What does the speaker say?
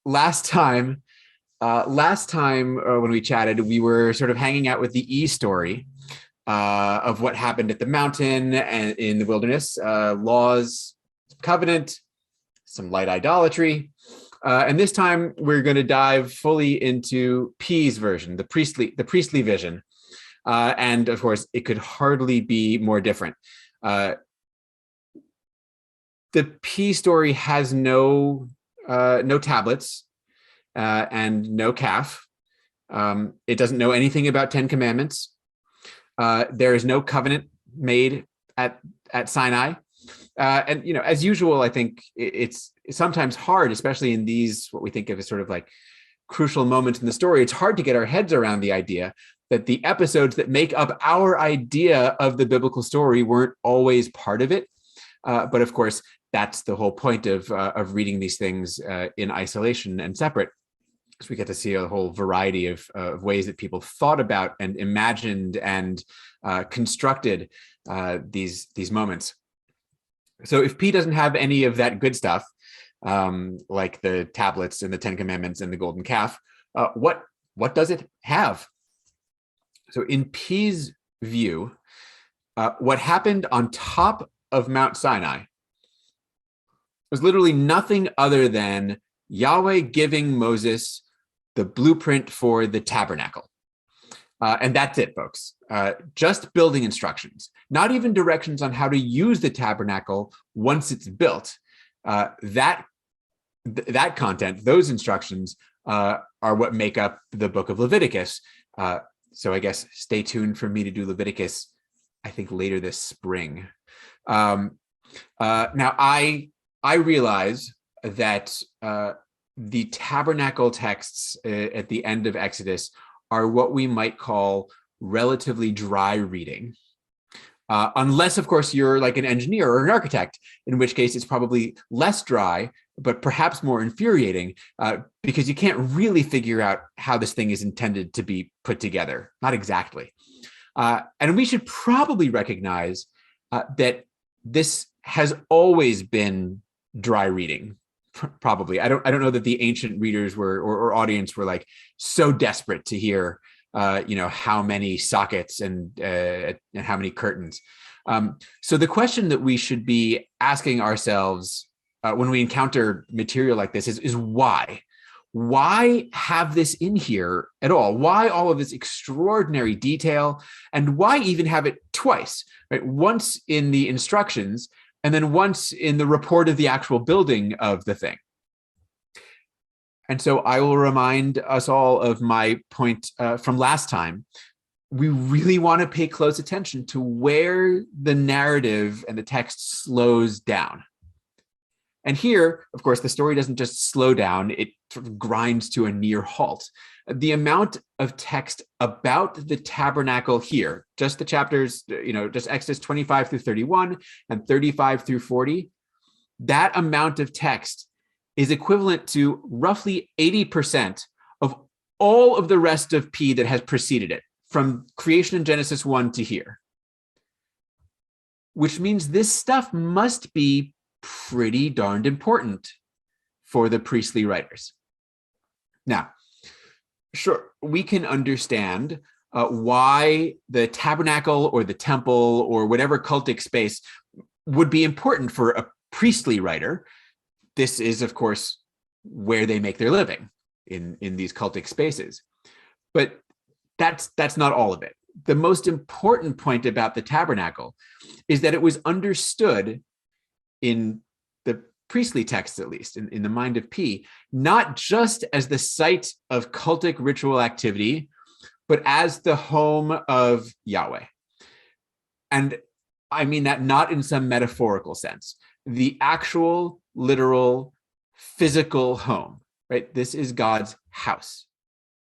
last time when we chatted, we were sort of hanging out with the story of what happened at the mountain and in the wilderness, laws, covenant, some light idolatry. And this time we're going to dive fully into P's version, the priestly vision. And of course, it could hardly be more different. The P story has no tablets and no calf. It doesn't know anything about 10 Commandments. There is no covenant made at Sinai. And as usual, I think it's sometimes hard, especially in these what we think of as sort of like crucial moments in the story. It's hard to get our heads around the idea that the episodes that make up our idea of the biblical story weren't always part of it. But of course, that's the whole point of reading these things in isolation and separate. So we get to see a whole variety of ways that people thought about and imagined and constructed these moments. So if P doesn't have any of that good stuff, like the tablets and the 10 Commandments and the golden calf, what does it have? So in P's view, what happened on top of Mount Sinai was literally nothing other than Yahweh giving Moses the blueprint for the tabernacle. And that's it, folks. Just building instructions, not even directions on how to use the tabernacle once it's built. That content, those instructions, are what make up the book of Leviticus. So I guess stay tuned for me to do Leviticus, I think later this spring. Now I realize that the tabernacle texts at the end of Exodus are what we might call relatively dry reading. Unless, of course, you're like an engineer or an architect, in which case it's probably less dry, but perhaps more infuriating, because you can't really figure out how this thing is intended to be put together. Not exactly. And we should probably recognize that this has always been dry reading. Probably. I don't know that the ancient readers were or audience were like so desperate to hear how many sockets and how many curtains. So the question that we should be asking ourselves when we encounter material like this is why? Why have this in here at all? Why all of this extraordinary detail? And why even have it twice, right? Once in the instructions and then once in the report of the actual building of the thing. And so I will remind us all of my point from last time. We really want to pay close attention to where the narrative and the text slows down. And here, of course, the story doesn't just slow down, it sort of grinds to a near halt. The amount of text about the tabernacle here, just the chapters, just Exodus 25 through 31 and 35 through 40, that amount of text is equivalent to roughly 80% of all of the rest of P that has preceded it, from creation in Genesis 1 to here. Which means this stuff must be pretty darned important for the priestly writers. Now, sure, we can understand why the tabernacle or the temple or whatever cultic space would be important for a priestly writer. This is, of course, where they make their living, in these cultic spaces. But that's not all of it. The most important point about the tabernacle is that it was understood in the priestly texts, at least in the mind of P, not just as the site of cultic ritual activity, but as the home of Yahweh. And I mean that not in some metaphorical sense, the actual, literal, physical home, right? This is God's house.